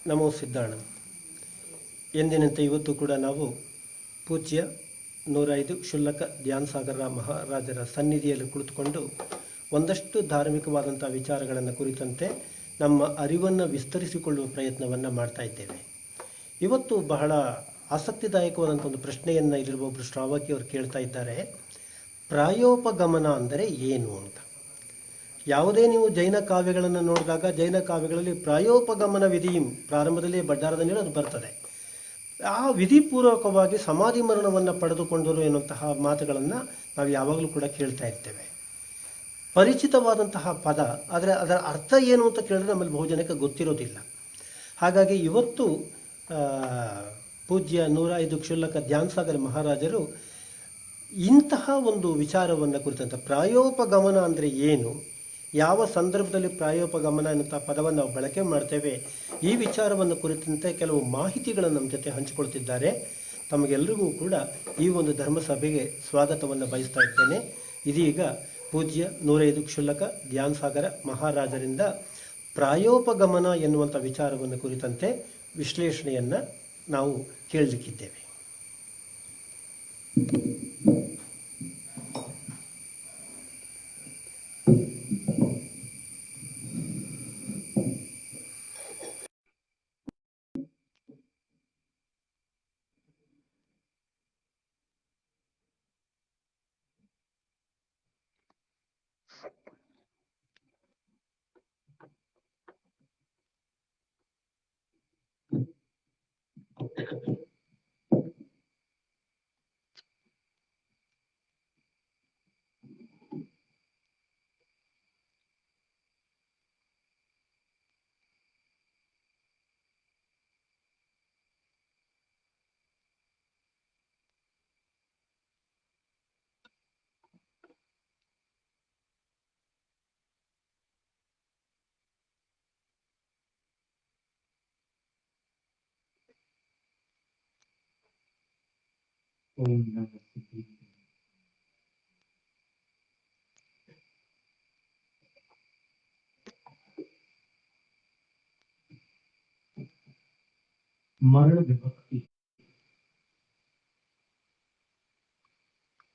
ನಮೋ ಸಿದ್ಧಾಣ. ಎಂದಿನಂತೆ ಇವತ್ತು ಕೂಡ ನಾವು ಪೂಜ್ಯ 105 ಕ್ಷುಲ್ಲಕ ಧ್ಯಾನಸಾಗರ ಮಹಾರಾಜರ ಸನ್ನಿಧಿಯಲ್ಲಿ ಕುಳಿತುಕೊಂಡು ಒಂದಷ್ಟು ಧಾರ್ಮಿಕವಾದಂಥ ವಿಚಾರಗಳನ್ನು ಕುರಿತಂತೆ ನಮ್ಮ ಅರಿವನ್ನು ವಿಸ್ತರಿಸಿಕೊಳ್ಳುವ ಪ್ರಯತ್ನವನ್ನು ಮಾಡ್ತಾ ಇದ್ದೇವೆ. ಇವತ್ತು ಬಹಳ ಆಸಕ್ತಿದಾಯಕವಾದಂಥ ಒಂದು ಪ್ರಶ್ನೆಯನ್ನು ಇಲ್ಲಿರುವ ಒಬ್ಬರು ಶ್ರಾವಕಿಯವರು ಕೇಳ್ತಾ ಇದ್ದಾರೆ. ಪ್ರಾಯೋಪಗಮನ ಅಂದರೆ ಏನು ಅಂತ. ಯಾವುದೇ ನೀವು ಜೈನ ಕಾವ್ಯಗಳನ್ನು ನೋಡಿದಾಗ ಜೈನ ಕಾವ್ಯಗಳಲ್ಲಿ ಪ್ರಾಯೋಪಗಮನ ವಿಧಿ ಪ್ರಾರಂಭದಲ್ಲಿ ಬಡ್ಡಾರದಲ್ಲಿ ಅದು ಬರ್ತದೆ. ಆ ವಿಧಿಪೂರ್ವಕವಾಗಿ ಸಮಾಧಿ ಮರಣವನ್ನು ಪಡೆದುಕೊಂಡರು ಎನ್ನುವಂತಹ ಮಾತುಗಳನ್ನು ನಾವು ಯಾವಾಗಲೂ ಕೂಡ ಕೇಳ್ತಾ ಇರ್ತೇವೆ. ಪರಿಚಿತವಾದಂತಹ ಪದ, ಆದರೆ ಅದರ ಅರ್ಥ ಏನು ಅಂತ ಕೇಳಿದ್ರೆ ನಮ್ಮಲ್ಲಿ ಬಹುಜನಕ್ಕೆ ಗೊತ್ತಿರೋದಿಲ್ಲ. ಹಾಗಾಗಿ ಇವತ್ತು ಪೂಜ್ಯ 105 ಕ್ಷುಲ್ಲಕ ಧ್ಯಾನಸಾಗರ ಮಹಾರಾಜರು ಇಂತಹ ಒಂದು ವಿಚಾರವನ್ನು ಕುರಿತಂತೆ ಪ್ರಾಯೋಪಗಮನ ಅಂದರೆ ಏನು, ಯಾವ ಸಂದರ್ಭದಲ್ಲಿ ಪ್ರಾಯೋಪಗಮನ ಎನ್ನುವಂಥ ಪದವನ್ನು ನಾವು ಬಳಕೆ ಮಾಡ್ತೇವೆ, ಈ ವಿಚಾರವನ್ನು ಕುರಿತಂತೆ ಕೆಲವು ಮಾಹಿತಿಗಳನ್ನು ನಮ್ಮ ಜೊತೆ ಹಂಚಿಕೊಳ್ತಿದ್ದಾರೆ. ತಮಗೆಲ್ಲರಿಗೂ ಕೂಡ ಈ ಒಂದು ಧರ್ಮಸಭೆಗೆ ಸ್ವಾಗತವನ್ನು ಬಯಸ್ತಾ ಇದ್ದೇನೆ. ಇದೀಗ ಪೂಜ್ಯ 105 ಕ್ಷುಲ್ಲಕ ಧ್ಯಾನಸಾಗರ ಮಹಾರಾಜರಿಂದ ಪ್ರಾಯೋಪಗಮನ ಎನ್ನುವಂಥ ವಿಚಾರವನ್ನು ಕುರಿತಂತೆ ವಿಶ್ಲೇಷಣೆಯನ್ನು ನಾವು ಕೇಳಲಿಕ್ಕಿದ್ದೇವೆ. मरण विभक्ति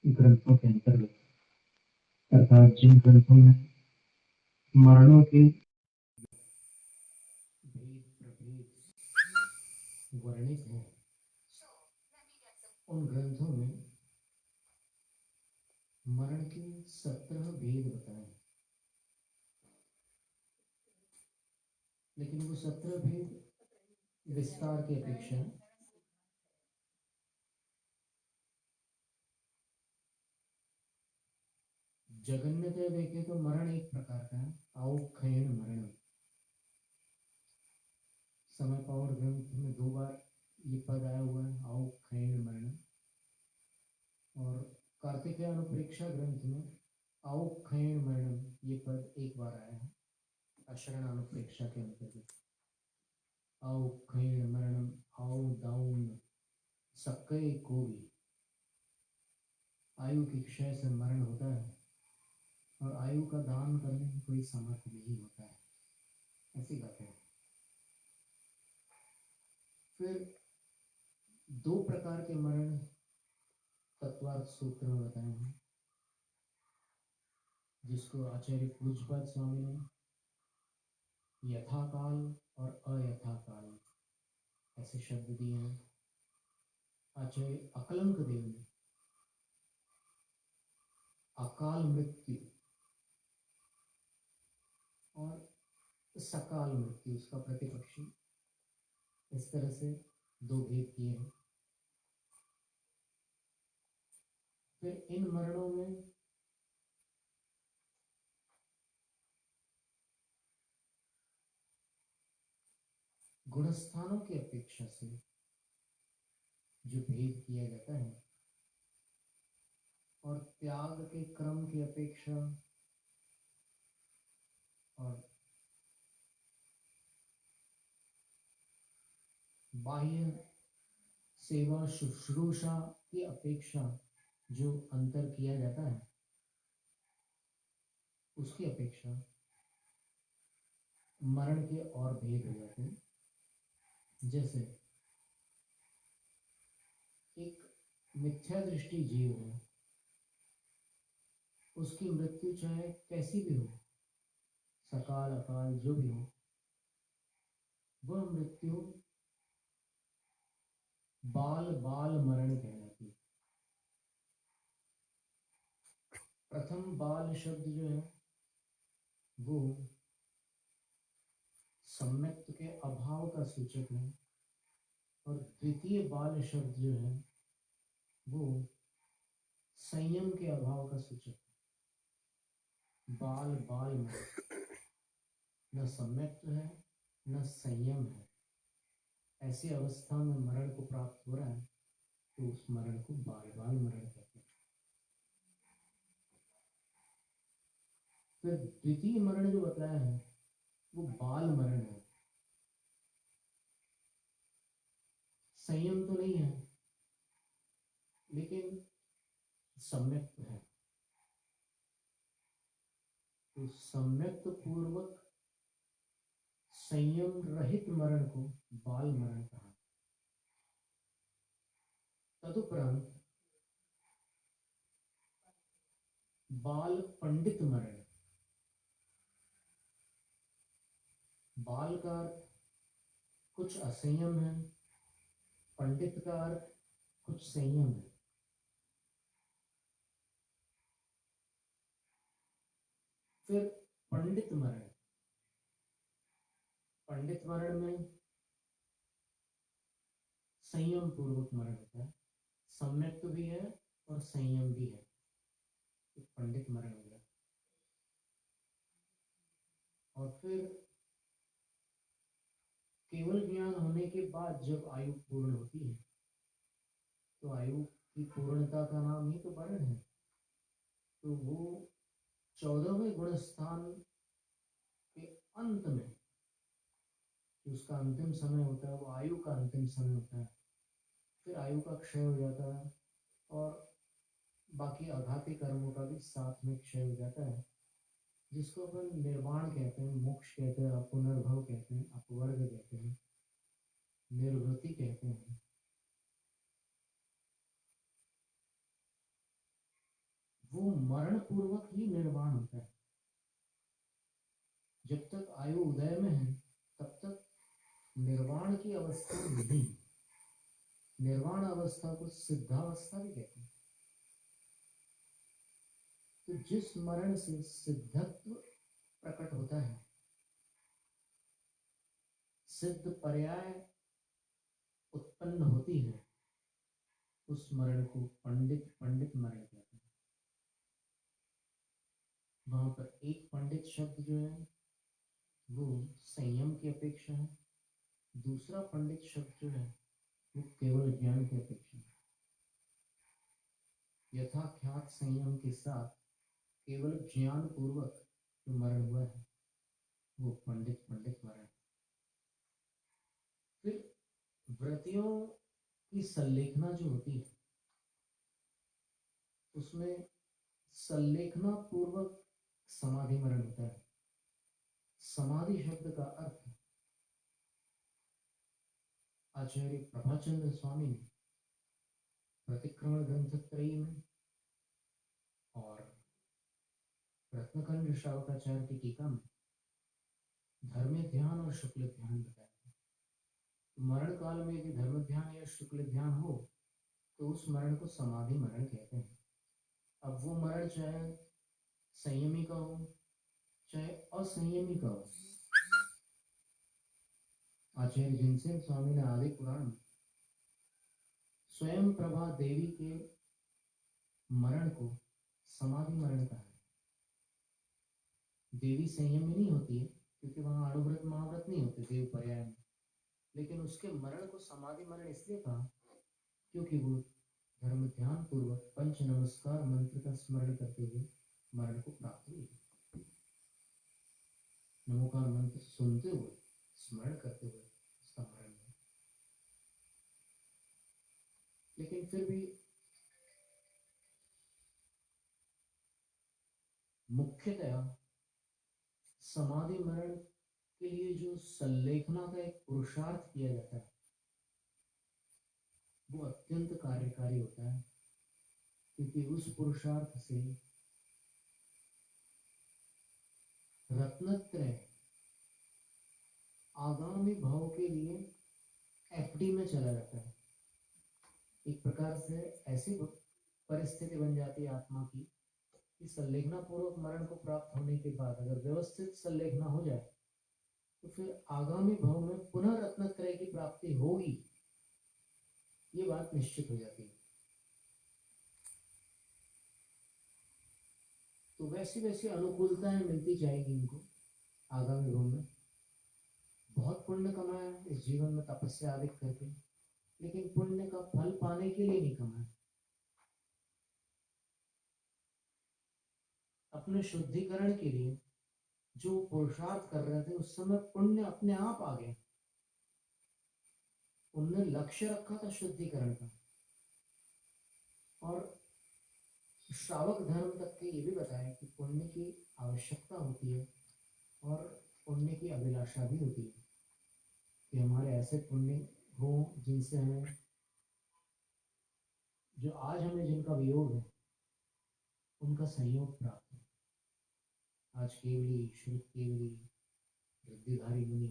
ग्रंथों के अंतर्गत अर्थात जिन ग्रंथों में मरणों के भेद प्रभेद वर्णित हैं, उन ग्रंथों में मरण के 17 भेद बताए, लेकिन वो 17 भेद विस्तार की अपेक्षा जगन्यतया देखे तो मरण एक प्रकार का है, औक्षयण मरण। समय पावर ग्रंथ में 2 बार ये पद आया हुआ है, औक्षयण मरण, और कार्तिकेय अनुप्रेक्षा ग्रंथ में औक्षयण मरण ये पद 1 बार आया है, अशरण अनुप्रेक्षा के अंतर्गत। औक्षयण मरणम औ दाउन सक्कय को भी आयु की क्षय से मरण होता है और आयु का दान करने में कोई सामर्थ्य नहीं होता है, ऐसी बात है। फिर 2 प्रकार के मरण तत्वार्थ सूत्र में बताए हैं, जिसको आचार्य पूज्यपाद स्वामी ने यथाकाल और अयथाकाल ऐसे शब्द दिए हैं। आचार्य अकलंक देव ने अकाल मृत्यु और सकाल मृत्यु, उसका प्रतिपक्षी, इस तरह से 2 भेद किए हैं। फिर इन मरणों में गुणस्थानों की अपेक्षा से जो भेद किया जाता है और त्याग के क्रम की अपेक्षा और बाह्य सेवा शुश्रूषा की अपेक्षा जो अंतर किया जाता है, उसकी अपेक्षा मरण के और भेद हो जाते हैं। जैसे एक मिथ्या दृष्टि जीव है, उसकी मृत्यु चाहे कैसी भी हो, सकाल अकाल जो भी हो, वह मृत्यु बाल बाल मरण कहलाती है। प्रथम बाल शब्द जो है वो सम्यक्त के अभाव का सूचक है, और द्वितीय बाल शब्द जो है वो संयम के अभाव का सूचक है। बाल बाल मरण, न सम्यक्त है न संयम है, ऐसी अवस्था में मरण को प्राप्त हो रहा है तो उस मरण को बाल बाल मरण कहते हैं। फिर द्वितीय मरण जो बताया है वो बाल मरण है, संयम तो नहीं है लेकिन सम्यक्त है, तो सम्यक्त पूर्वक संयम रहित मरण को बाल मरण कहा। तदुपरांत बाल पंडित मरण, बाल का अर्थ कुछ असंयम है, पंडित का अर्थ कुछ संयम है। फिर पंडित मरण, पंडित मरण में संयम पूर्वक मरण होता है, सम्यक्त भी है और संयम भी है, तो पंडित मरण हो गया। और फिर केवल ज्ञान होने के बाद जब आयु पूर्ण होती है तो आयु की पूर्णता का नाम ही तो मरण है, तो वो 14वें गुण स्थान के अंत में जो उसका अंतिम समय होता है वो आयु का अंतिम समय होता है। फिर आयु का क्षय हो जाता है और बाकी आघाती कर्मों का भी साथ में क्षय हो जाता है, जिसको अपन निर्वाण कहते हैं, मोक्ष कहते हैं, पुनर्भव कहते हैं, अपवर्ग कहते हैं, निर्वृत्ति कहते हैं। वो मरण पूर्वक ही निर्वाण होता है। जब तक आयु उदय में है तब तक निर्वाण की अवस्था नहीं, निर्वाण अवस्था को सिद्धावस्था भी कहते हैं। तो जिस मरण से सिद्धत्व प्रकट होता है, सिद्ध पर्याय उत्पन्न होती है, उस मरण को पंडित पंडित मरण कहते हैं। वहां पर एक पंडित शब्द जो है वो संयम की अपेक्षा है, दूसरा पंडित शब्द जो है वो केवल ज्ञान की अपेक्षा है। यथाख्यात संयम के साथ केवल ज्ञान पूर्वक जो मरण हुआ है वो पंडित पंडित मरण। फिर व्रतियों की संलेखना जो होती है उसमें संलेखना पूर्वक समाधि मरण होता है। समाधि शब्द का अर्थ आचार्य प्रभाचंद्र स्वामी ने प्रतिक्रमण ग्रंथ त्रयी में और रत्नखंड श्रावकाचार्य की टीका में धर्म ध्यान और शुक्ल ध्यान बताया। तो मरण काल में यदि धर्म ध्यान या शुक्ल ध्यान हो तो उस मरण को समाधि मरण कहते हैं। अब वो मरण चाहे संयमी का हो चाहे असंयमी का हो, आचार्य जिनसेन स्वामी ने आदि पुराण में स्वयं प्रभा देवी के मरण को समाधि मरण कहा है। देवी संयमी नहीं होती है क्योंकि वहां अणुव्रत महाव्रत नहीं होते देव पर्याय में, लेकिन उसके मरण को समाधि मरण इसलिए कहा क्योंकि वो धर्म ध्यान पूर्वक पंच नमस्कार मंत्र का स्मरण करते हुए मरण को प्राप्त हुई। नमोकार मंत्र सुनते हुए स्मरण करते हुए उसका मरण हुआ। लेकिन फिर भी मुख्यतया समाधि मरण के लिए जो संलेखना का एक पुरुषार्थ किया जाता है वो अत्यंत कार्यकारी होता है, क्योंकि उस पुरुषार्थ से रत्नत्रय आगामी भाव के लिए एफडी में चला जाता है। एक प्रकार से ऐसी परिस्थिति बन जाती है आत्मा की कि संलेखना पूर्वक मरण को प्राप्त होने के बाद अगर व्यवस्थित संलेखना हो जाए तो फिर आगामी भाव में पुनः रत्नत्रय की प्राप्ति होगी, ये बात निश्चित हो जाती है। तो वैसी वैसी अनुकूलताएं मिलती जाएगी इनको आगामी भाव में। बहुत पुण्य कमाया इस जीवन में तपस्या आदि करके, लेकिन पुण्य का फल पाने के लिए नहीं कमाया, अपने शुद्धिकरण के लिए जो पुरुषार्थ कर रहे थे उस समय पुण्य अपने आप आ गया। उनने लक्ष्य रखा था शुद्धिकरण का, और श्रावक धर्म तक के ये भी बताया कि पुण्य की आवश्यकता होती है और पुण्य की अभिलाषा भी होती है कि हमारे ऐसे पुण्य हो जिनसे हमें, जो आज हमें जिनका वियोग है उनका संयोग प्राप्त हो। आज केवली, श्रुत केवली, वृद्धिधारी मुनि,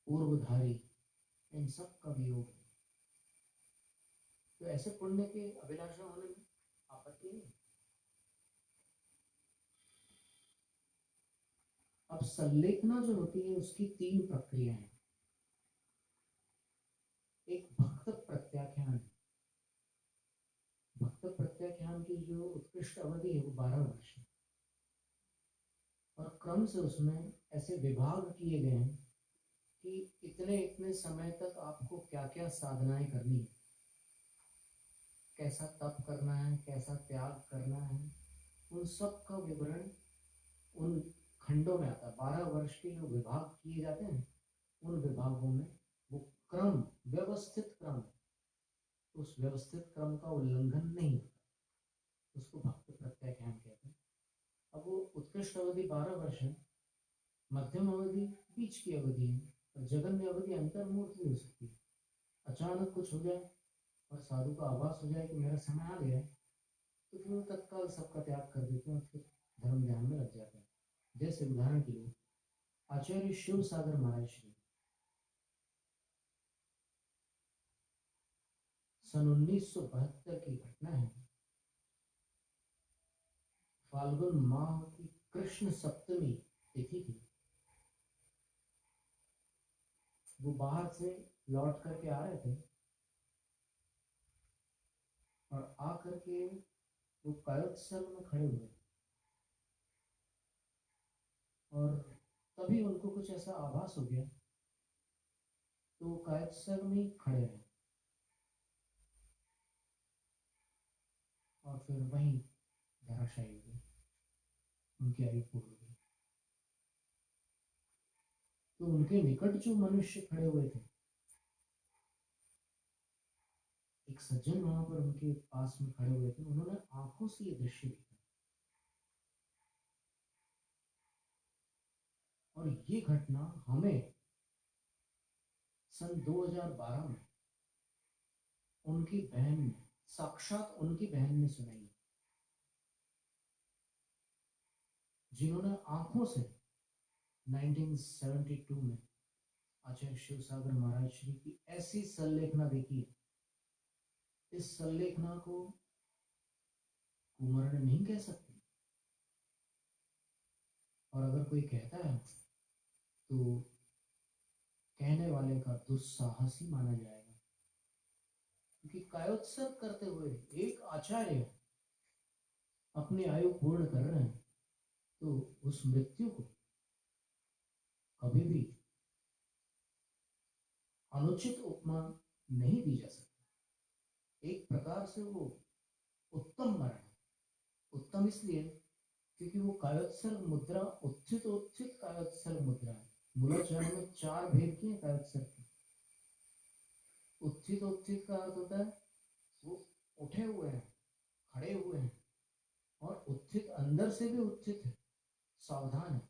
पूर्वधारी, इन सब का वियोग है। तो ऐसे पुण्य के अभिलाषा होने में आपत्ति नहीं। अब संलेखना जो होती है उसकी 3 प्रक्रिया है। एक भक्त प्रत्याख्यान। भक्त प्रत्याख्यान की जो उत्कृष्ट अवधि है वो 12 वर्ष है, और क्रम से उसमें ऐसे विभाग किए गए हैं कि इतने इतने समय तक आपको क्या क्या साधनाएं करनी है, कैसा तप करना है, कैसा त्याग करना है, उन सब का विवरण उन खंडों में आता है। 12 वर्ष के जो विभाग किए जाते हैं उन विभागों में वो क्रम, व्यवस्थित क्रम, उस व्यवस्थित क्रम का उल्लंघन नहीं होता, उसको भक्त प्रत्याख्यान कहते हैं। अब वो उत्कृष्ट अवधि 12 वर्ष है, मध्यम अवधि बीच की अवधि है, और जगन्य अवधि अंतर्मूर्त भी हो सकती है। अचानक कुछ हो जाए और साधु का आभास हो जाए कि मेरा समय आ गया है, तो फिर वो तत्काल सबका त्याग कर देते हैं और फिर धर्म ध्यान में लग जाते हैं। जैसे उदाहरण के लिए आचार्य शिव सागर महाराज श्री सन 1972 की घटना है। फाल्गुन माह की कृष्ण सप्तमी तिथि थी। वो बाहर से लौट करके आ रहे थे और आकर के वो कायोत्सव में खड़े हुए, और तभी उनको कुछ ऐसा आभास हो गया तो वो कायोत्सव में ही खड़े रहे और फिर वहीं धराशायी हो गए, उनकी आयु पूर्ण हो गई। तो उनके निकट जो मनुष्य खड़े हुए थे, एक सज्जन वहां पर उनके पास में खड़े हुए थे, उन्होंने आंखों से ये दृश्य देखा, और ये घटना हमें सन 2012 में उनकी बहन ने, साक्षात उनकी बहन ने सुनाई, जिन्होंने आंखों से 1972 में आचार्य शिव सागर महाराज श्री की ऐसी संलेखना देखी है। इस संलेखना को कुमरण नहीं कह सकते, और अगर कोई कहता है तो कहने वाले का दुस्साहस ही माना जाएगा, क्योंकि कायोत्सव करते हुए एक आचार्य अपनी आयु पूर्ण कर रहे हैं, तो उस मृत्यु को कभी भी अनुचित उपमा नहीं दी जा सकती। एक प्रकार से वो उत्तम मरण है। उत्तम इसलिए क्योंकि वो कायोत्सर्ग मुद्रा उत्थित उत्थित कायोत्सर्ग मुद्रा है। मूलाचार में 4 भेद किए कायोत्सर्ग के। उत्थित उत्थित का अर्थ होता है वो उठे हुए हैं, खड़े हुए हैं, और उत्थित अंदर से भी उत्थित है, सावधान है।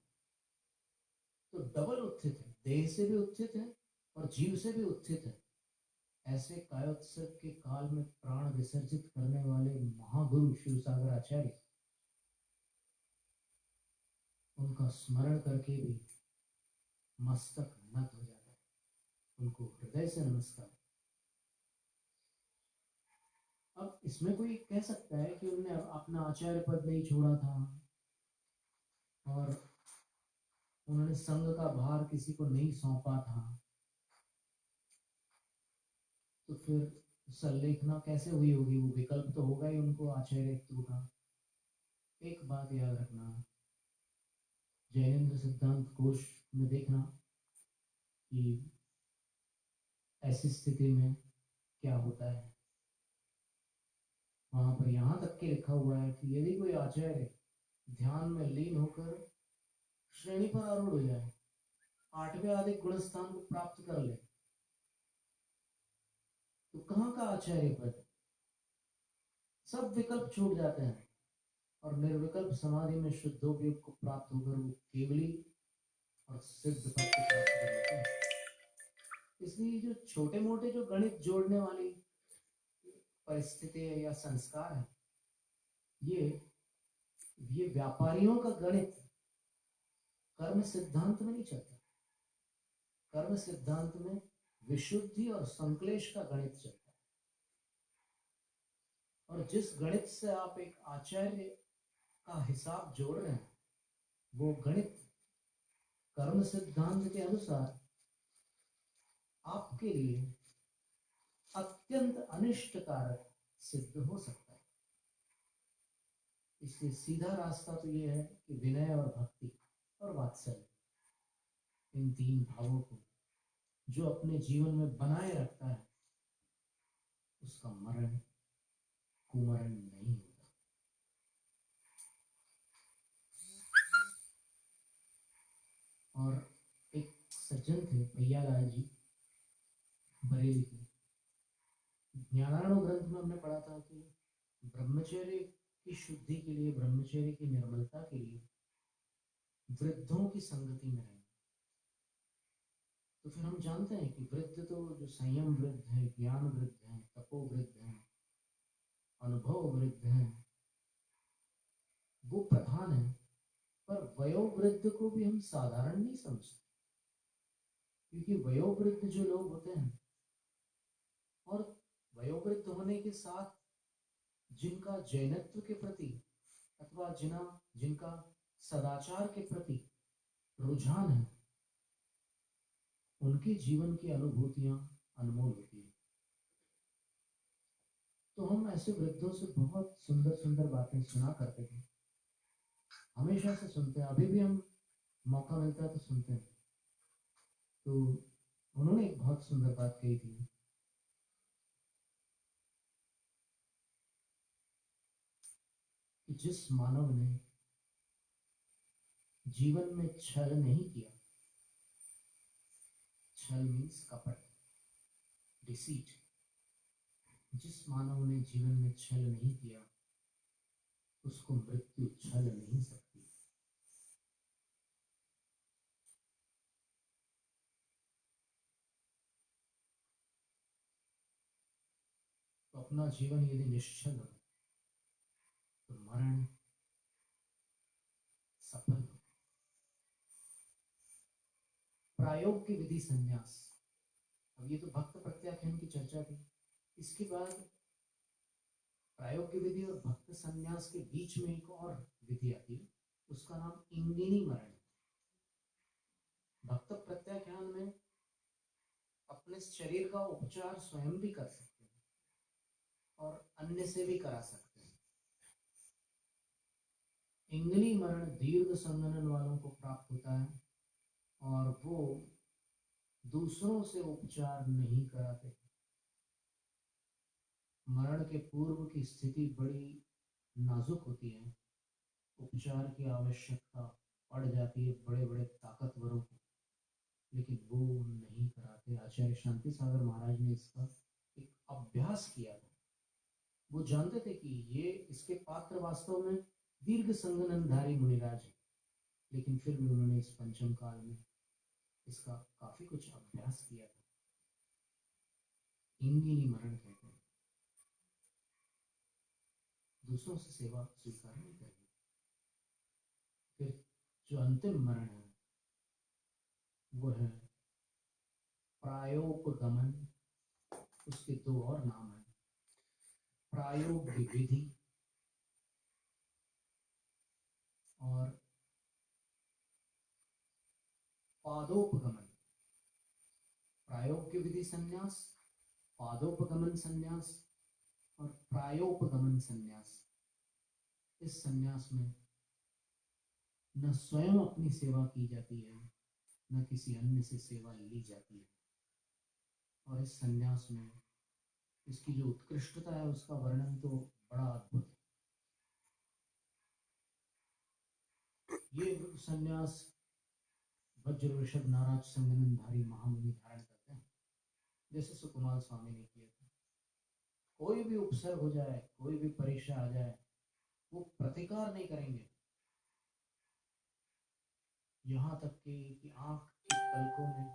तो डबल उत्थित है, देह से भी उत्थित है और जीव से भी उत्थित है। ऐसे कायोत्सव के काल में प्राण विसर्जित करने वाले महागुरु शिवसागर आचार्य, उनका स्मरण करके भी मस्तक नत हो जाता है। उनको हृदय से नमस्कार। अब इसमें कोई कह सकता है कि उन्होंने अपना आचार्य पद नहीं छोड़ा था और उन्होंने संघ का भार किसी को नहीं सौंपा था, तो फिर संलेखना कैसे हुई होगी? वो विकल्प तो होगा ही उनको आचार्यत्व का। एक बात याद रखना, जैनेन्द्र सिद्धांत कोश में देखना कि ऐसी स्थिति में क्या होता है। वहां पर यहां तक के लिखा हुआ है कि यदि कोई आचार्य ध्यान में लीन होकर श्रेणी पर आरूढ़ हो जाए, 8वें आदि गुण स्थान को प्राप्त कर ले, तो कहाँ का आचार्य पद? सब विकल्प छूट जाते हैं और निर्विकल्प समाधि में शुद्धोपयोग को प्राप्त होकर वो केवली और सिद्ध पद को प्राप्त कर लेते हैं। इसलिए जो छोटे मोटे जो गणित जोड़ने वाली परिस्थिति या संस्कार है, ये व्यापारियों का गणित कर्म सिद्धांत में नहीं चलता। कर्म सिद्धांत में विशुद्धि और संक्लेश का गणित चलता है। और जिस गणित से आप एक आचार्य का हिसाब जोड़ रहे हैं, वो गणित कर्म सिद्धांत के अनुसार आपके लिए अत्यंत अनिष्टकारक सिद्ध हो सकता है। इसलिए सीधा रास्ता तो ये है कि विनय और भक्ति और वात्सल्य, इन 3 भावों को जो अपने जीवन में बनाए रखता है, उसका मरण कुमरण नहीं होता। और एक सज्जन थे भैयालाल जी, बरेली के। ज्ञानार्णव ग्रंथ में हमने पढ़ा था कि ब्रह्मचर्य की शुद्धि के लिए, ब्रह्मचर्य की निर्मलता के लिए वृद्धों की संगति में रहें। तो फिर हम जानते हैं कि वृद्ध तो जो संयम वृद्ध है, ज्ञान वृद्ध है, तपो वृद्ध है, अनुभव वृद्ध है, वो प्रधान है। पर वयोवृद्ध को भी हम साधारण नहीं समझते, क्योंकि वयोवृद्ध जो लोग होते हैं और वयोवृद्ध होने के साथ जिनका जैनत्व के प्रति अथवा जिनका सदाचार के प्रति रुझान है, उनके जीवन की अनुभूतियां अनमोल होती है। तो हम ऐसे वृद्धों से बहुत सुंदर सुंदर बातें सुना करते थे, हमेशा से सुनते हैं, अभी भी हम मौका मिलता है तो सुनते हैं। तो उन्होंने एक बहुत सुंदर बात कही थी कि जिस मानव ने जीवन में छल नहीं किया, छल मीन्स कपट, डिसीट, जिस मानव ने जीवन में छल नहीं किया, उसको मृत्यु छल नहीं सकती। तो अपना जीवन यदि निश्चल हो तो मरण सफल हो। प्रायोग्य विधि संन्यास, अब ये तो भक्त प्रत्याख्यान की चर्चा थी। इसके बाद प्रायोग्य विधि और भक्त संन्यास के बीच में एक और विधि आती है, उसका नाम इंगिनी मरण। भक्त प्रत्याख्यान में अपने शरीर का उपचार स्वयं भी कर सकते हैं और अन्य से भी करा सकते हैं। इंगिनी मरण दीर्घ संगनन वालों को प्राप्त होता है और वो दूसरों से उपचार नहीं कराते। मरण के पूर्व की स्थिति बड़ी नाजुक होती है, उपचार की आवश्यकता पड़ जाती है बड़े बड़े ताकतवरों को, लेकिन वो नहीं कराते। आचार्य शांति सागर महाराज ने इसका एक अभ्यास किया था। वो जानते थे कि ये इसके पात्र वास्तव में दीर्घ संगननधारी मुनिराज है, लेकिन फिर भी उन्होंने इस पंचम काल में इसका काफी कुछ अभ्यास किया था। इंगिनी मरण कहते हैं। दूसरों से सेवा स्वीकार नहीं करेंगे। फिर जो अंतिम मरण है वो है प्रायोपगमन। उसके दो और नाम हैं, प्रायोग्य विधि और पादोपगमन। प्रायोग्य विधि संन्यास, पादोपगमन संन्यास और प्रायोपगमन संन्यास। इस संन्यास में न स्वयं अपनी सेवा की जाती है, न किसी अन्य से सेवा ली जाती है। और इस संन्यास में इसकी जो उत्कृष्टता है उसका वर्णन तो बड़ा अद्भुत है। ये संन्यास वज्र वृषभ नाराज संगननधारी महामुनि धारण करते हैं, जैसे सुकुमार स्वामी ने किया था। कोई भी उपसर्ग हो जाए, कोई भी परीक्षा आ जाए, वो प्रतिकार नहीं करेंगे। यहाँ तक कि आंख की पलकों में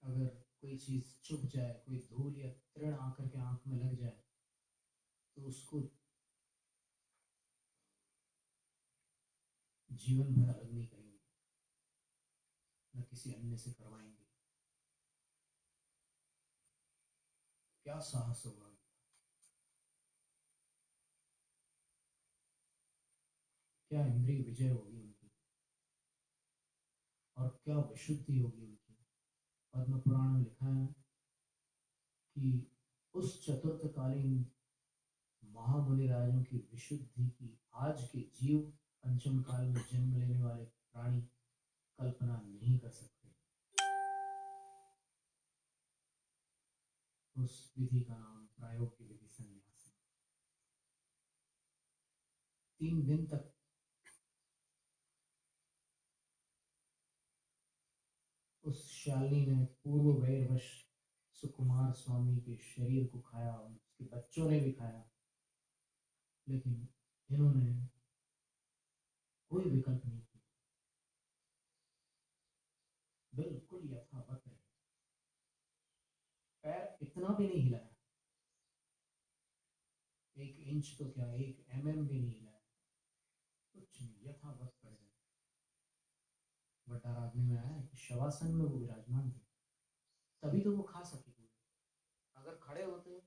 अगर कोई चीज चुभ जाए, कोई धूल या तृण आकर के आंख में लग जाए, तो उसको जीवन भर अलग नहीं करेंगे, न किसी अन्य से करवाएंगे। क्या साहस होगा, क्या इंद्रिय विजय होगी उनकी, और क्या विशुद्धि होगी उनकी। पद्म पुराण में लिखा है कि उस चतुर्थकालीन महामुनि राजों की विशुद्धि की आज के जीव पंचम काल में जन्म लेने वाले प्राणी कल्पना नहीं कर सकते। उस विधि का नाम प्रायोग्य विधि संन्यास है। 3 दिन तक उस शालिनी ने पूर्व वैरवश सुकुमार स्वामी के शरीर को खाया, उसके बच्चों ने भी खाया, लेकिन इन्होंने कोई विकल्प नहीं किया, बिल्कुल यथावत रहे। पैर इतना भी नहीं हिलाया, 1 इंच तो क्या 1 mm भी नहीं हिलाया, कुछ नहीं, यथावत पड़ गए। वटार आदमी में आया कि शवासन में वो विराजमान थे, तभी तो वो खा सके। अगर खड़े होते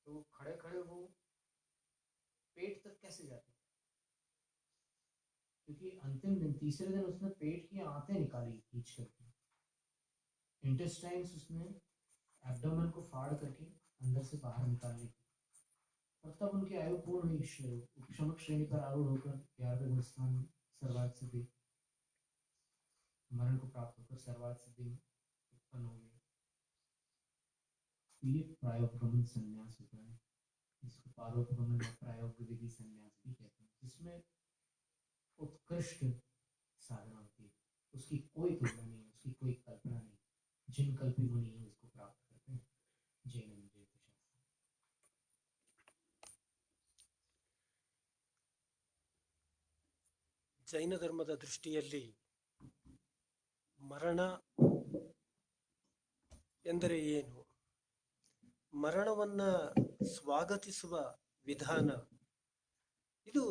तो वो खड़े खड़े वो पेट तक कैसे जाते, क्योंकि अंतिम दिन तीसरे दिन उसने पेट की आंतें निकाली खींच करके, इंटेस्टाइन्स उसने एब्डोमेन को फाड़ करके अंदर से बाहर निकाल ली। और तब उनकी आयु पूर्ण हुई, उपशमक श्रेणी पर आरूढ़ होकर 11वें स्थान सर्वार्थ सिद्धि मरण को प्राप्त होकर सर्वार्थ सिद्धि में उत्पन्न हो गए। ये प्रायोपगमन संन्यास होता है, जिसको पादोपगमन और प्रायोगिक विधि संन्यास भी कहते हैं, जिसमें उत्कृष्ट साधना होती है, उसकी कोई तुलना नहीं, उसकी कोई कल्पना नहीं। जिन कल्पी मुनि है उसको प्राप्त करते हैं। जैन जय ಜೈನ ಧರ್ಮದ ದೃಷ್ಟಿಯಲ್ಲಿ ಮರಣ ಎಂದರೆ ಏನು, ಮರಣವನ್ನ ಸ್ವಾಗತಿಸುವ ವಿಧಾನ ಇದು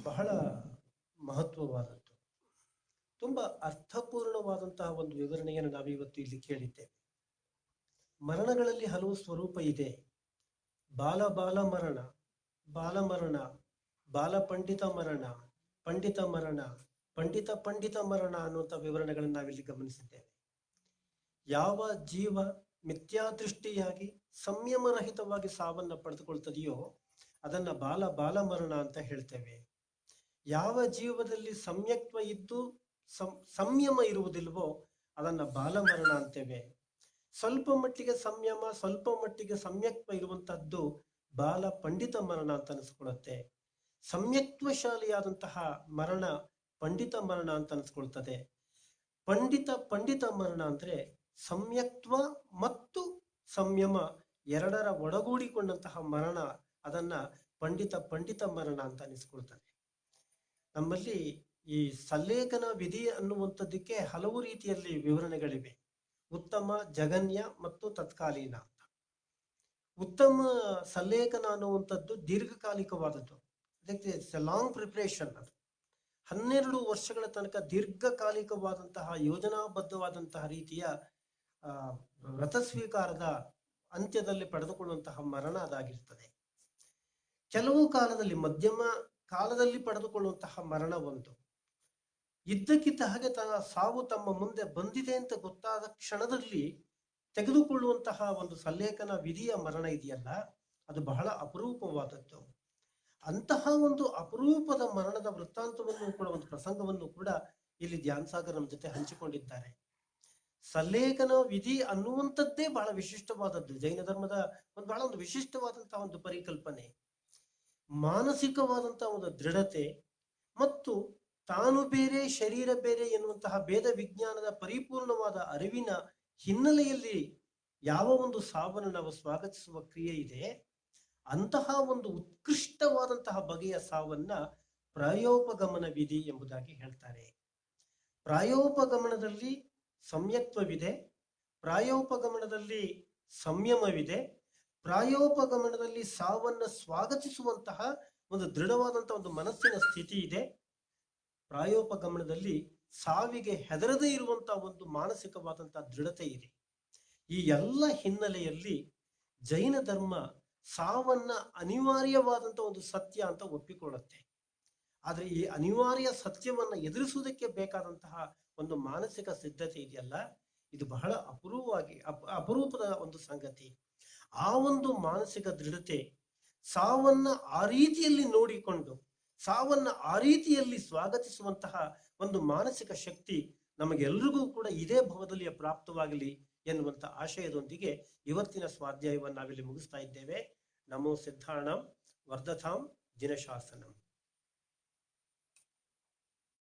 ಬಹಳ ಮಹತ್ವವಾದದ್ದು. ತುಂಬಾ ಅರ್ಥಪೂರ್ಣವಾದಂತಹ ಒಂದು ವಿವರಣೆಯನ್ನು ನಾವಿವತ್ತು ಇಲ್ಲಿ ಕೇಳಿದ್ದೇವೆ. ಮರಣಗಳಲ್ಲಿ ಹಲವು ಸ್ವರೂಪ ಇದೆ. ಬಾಲ ಮರಣ, ಬಾಲಮರಣ, ಬಾಲ ಪಂಡಿತ ಮರಣ, ಪಂಡಿತ ಮರಣ, ಪಂಡಿತ ಮರಣ ಅನ್ನುವಂಥ ವಿವರಣೆಗಳನ್ನು ನಾವಿಲ್ಲಿ ಗಮನಿಸಿದ್ದೇವೆ. ಯಾವ ಜೀವ ಮಿಥ್ಯಾದೃಷ್ಟಿಯಾಗಿ ಸಂಯಮರಹಿತವಾಗಿ ಸಾವನ್ನ ಪಡೆದುಕೊಳ್ತದೆಯೋ ಅದನ್ನ ಬಾಲ ಮರಣ ಅಂತ ಹೇಳ್ತೇವೆ. ಯಾವ ಜೀವದಲ್ಲಿ ಸಮ್ಯಕ್ತ್ವ ಇದ್ದು ಸಂಯಮ ಇರುವುದಿಲ್ವೋ ಅದನ್ನ ಬಾಲಮರಣ ಅಂತೇವೆ. ಸ್ವಲ್ಪ ಮಟ್ಟಿಗೆ ಸಂಯಮ, ಸ್ವಲ್ಪ ಮಟ್ಟಿಗೆ ಸಮ್ಯಕ್ತ್ವ ಇರುವಂತಹದ್ದು ಬಾಲ ಪಂಡಿತ ಮರಣ ಅಂತ ಅನಿಸ್ಕೊಳ್ಳುತ್ತೆ. ಸಮ್ಯಕ್ತ್ವಶಾಲಿಯಾದಂತಹ ಮರಣ ಪಂಡಿತ ಮರಣ ಅಂತ ಅನಿಸ್ಕೊಳ್ತದೆ. ಪಂಡಿತ ಮರಣ ಅಂದ್ರೆ ಸಮ್ಯಕ್ತ್ವ ಮತ್ತು ಸಂಯಮ ಎರಡರ ಒಳಗೂಡಿಕೊಂಡಂತಹ ಮರಣ, ಅದನ್ನ ಪಂಡಿತ ಮರಣ ಅಂತ ಅನಿಸ್ಕೊಳ್ತದೆ. ನಮ್ಮಲ್ಲಿ ಈ ಸಲ್ಲೇಖನ ವಿಧಿ ಅನ್ನುವಂಥದ್ದಕ್ಕೆ ಹಲವು ರೀತಿಯಲ್ಲಿ ವಿವರಣೆಗಳಿವೆ. ಉತ್ತಮ, ಜಗನ್ಯ ಮತ್ತು ತತ್ಕಾಲೀನ ಅಂತ. ಉತ್ತಮ ಸಲ್ಲೇಖನ ಅನ್ನುವಂಥದ್ದು ದೀರ್ಘಕಾಲಿಕವಾದದ್ದು. ಅದಕ್ಕೆ ಲಾಂಗ್ ಪ್ರಿಪರೇಷನ್. ಅದು 12 ವರ್ಷಗಳ ತನಕ ದೀರ್ಘಕಾಲಿಕವಾದಂತಹ ಯೋಜನಾಬದ್ಧವಾದಂತಹ ರೀತಿಯ ವ್ರತ ಸ್ವೀಕಾರದ ಅಂತ್ಯದಲ್ಲಿ ಪಡೆದುಕೊಳ್ಳುವಂತಹ ಮರಣ ಅದಾಗಿರ್ತದೆ. ಕೆಲವು ಕಾಲದಲ್ಲಿ ಮಧ್ಯಮ ಕಾಲದಲ್ಲಿ ಪಡೆದುಕೊಳ್ಳುವಂತಹ ಮರಣ ಒಂದು. ಇದ್ದಕ್ಕಿದ್ದ ಹಾಗೆ ಸಾವು ತಮ್ಮ ಮುಂದೆ ಬಂದಿದೆ ಅಂತ ಗೊತ್ತಾದ ಕ್ಷಣದಲ್ಲಿ ತೆಗೆದುಕೊಳ್ಳುವಂತಹ ಒಂದು ಸಲ್ಲೇಖನ ವಿಧಿಯ ಮರಣ ಇದೆಯಲ್ಲ, ಅದು ಬಹಳ ಅಪರೂಪವಾದದ್ದು. ಅಂತಹ ಒಂದು ಅಪರೂಪದ ಮರಣದ ವೃತ್ತಾಂತವನ್ನು ಕೂಡ, ಒಂದು ಪ್ರಸಂಗವನ್ನು ಕೂಡ ಇಲ್ಲಿ ಧ್ಯಾನ್ ಸಾಗರ್ ನಮ್ಮ ಜೊತೆ ಹಂಚಿಕೊಂಡಿದ್ದಾರೆ. ಸಲ್ಲೇಖನ ವಿಧಿ ಅನ್ನುವಂಥದ್ದೇ ಬಹಳ ವಿಶಿಷ್ಟವಾದದ್ದು. ಜೈನ ಧರ್ಮದ ಬಹಳ ಒಂದು ವಿಶಿಷ್ಟವಾದಂತಹ ಒಂದು ಪರಿಕಲ್ಪನೆ. ಮಾನಸಿಕವಾದಂತಹ ಒಂದು ದೃಢತೆ ಮತ್ತು ತಾನು ಬೇರೆ ಶರೀರ ಬೇರೆ ಎನ್ನುವಂತಹ ಭೇದ ವಿಜ್ಞಾನದ ಪರಿಪೂರ್ಣವಾದ ಅರಿವಿನ ಹಿನ್ನೆಲೆಯಲ್ಲಿ ಯಾವ ಒಂದು ಸಾವನ್ನು ನಾವು ಸ್ವಾಗತಿಸುವ ಕ್ರಿಯೆ ಇದೆ, ಅಂತಹ ಒಂದು ಉತ್ಕೃಷ್ಟವಾದಂತಹ ಬಗೆಯ ಸಾವನ್ನ ಪ್ರಾಯೋಪಗಮನ ವಿಧಿ ಎಂಬುದಾಗಿ ಹೇಳ್ತಾರೆ. ಪ್ರಾಯೋಪಗಮನದಲ್ಲಿ ಸಮ್ಯಕ್ತ್ವವಿದೆ, ಪ್ರಾಯೋಪಗಮನದಲ್ಲಿ ಸಂಯಮವಿದೆ, ಪ್ರಾಯೋಪಗಮನದಲ್ಲಿ ಸಾವನ್ನ ಸ್ವಾಗತಿಸುವಂತಹ ಒಂದು ದೃಢವಾದಂತಹ ಒಂದು ಮನಸ್ಸಿನ ಸ್ಥಿತಿ ಇದೆ. ಪ್ರಾಯೋಪಗಮನದಲ್ಲಿ ಸಾವಿಗೆ ಹೆದರದೇ ಇರುವಂತಹ ಒಂದು ಮಾನಸಿಕವಾದಂತಹ ದೃಢತೆ ಇದೆ. ಈ ಎಲ್ಲ ಹಿನ್ನೆಲೆಯಲ್ಲಿ ಜೈನ ಧರ್ಮ ಸಾವನ್ನ ಅನಿವಾರ್ಯವಾದಂತಹ ಒಂದು ಸತ್ಯ ಅಂತ ಒಪ್ಪಿಕೊಳ್ಳುತ್ತೆ. ಆದ್ರೆ ಈ ಅನಿವಾರ್ಯ ಸತ್ಯವನ್ನ ಎದುರಿಸುವುದಕ್ಕೆ ಬೇಕಾದಂತಹ ಒಂದು ಮಾನಸಿಕ ಸಿದ್ಧತೆ ಇದೆಯಲ್ಲ, ಇದು ಬಹಳ ಅಪರೂಪದ ಒಂದು ಸಂಗತಿ. ಆ ಒಂದು ಮಾನಸಿಕ ದೃಢತೆ, ಸಾವನ್ನ ಆ ರೀತಿಯಲ್ಲಿ ನೋಡಿಕೊಂಡು ಸಾವನ್ನ ಆ ರೀತಿಯಲ್ಲಿ ಸ್ವಾಗತಿಸುವಂತಹ ಒಂದು ಮಾನಸಿಕ ಶಕ್ತಿ ನಮಗೆಲ್ಲರಿಗೂ ಕೂಡ ಇದೇ ಭವದಲ್ಲಿ ಪ್ರಾಪ್ತವಾಗಲಿ ಎನ್ನುವಂತ ಆಶಯದೊಂದಿಗೆ ಇವತ್ತಿನ ಸ್ವಾಧ್ಯಾಯವನ್ನು ನಾವಿಲ್ಲಿ ಮುಗಿಸ್ತಾ ಇದ್ದೇವೆ. ನಮೋ ಸಿದ್ಧಾಣಂ ವರ್ಧತಾಂ ಜಿನಶಾಸನಂ.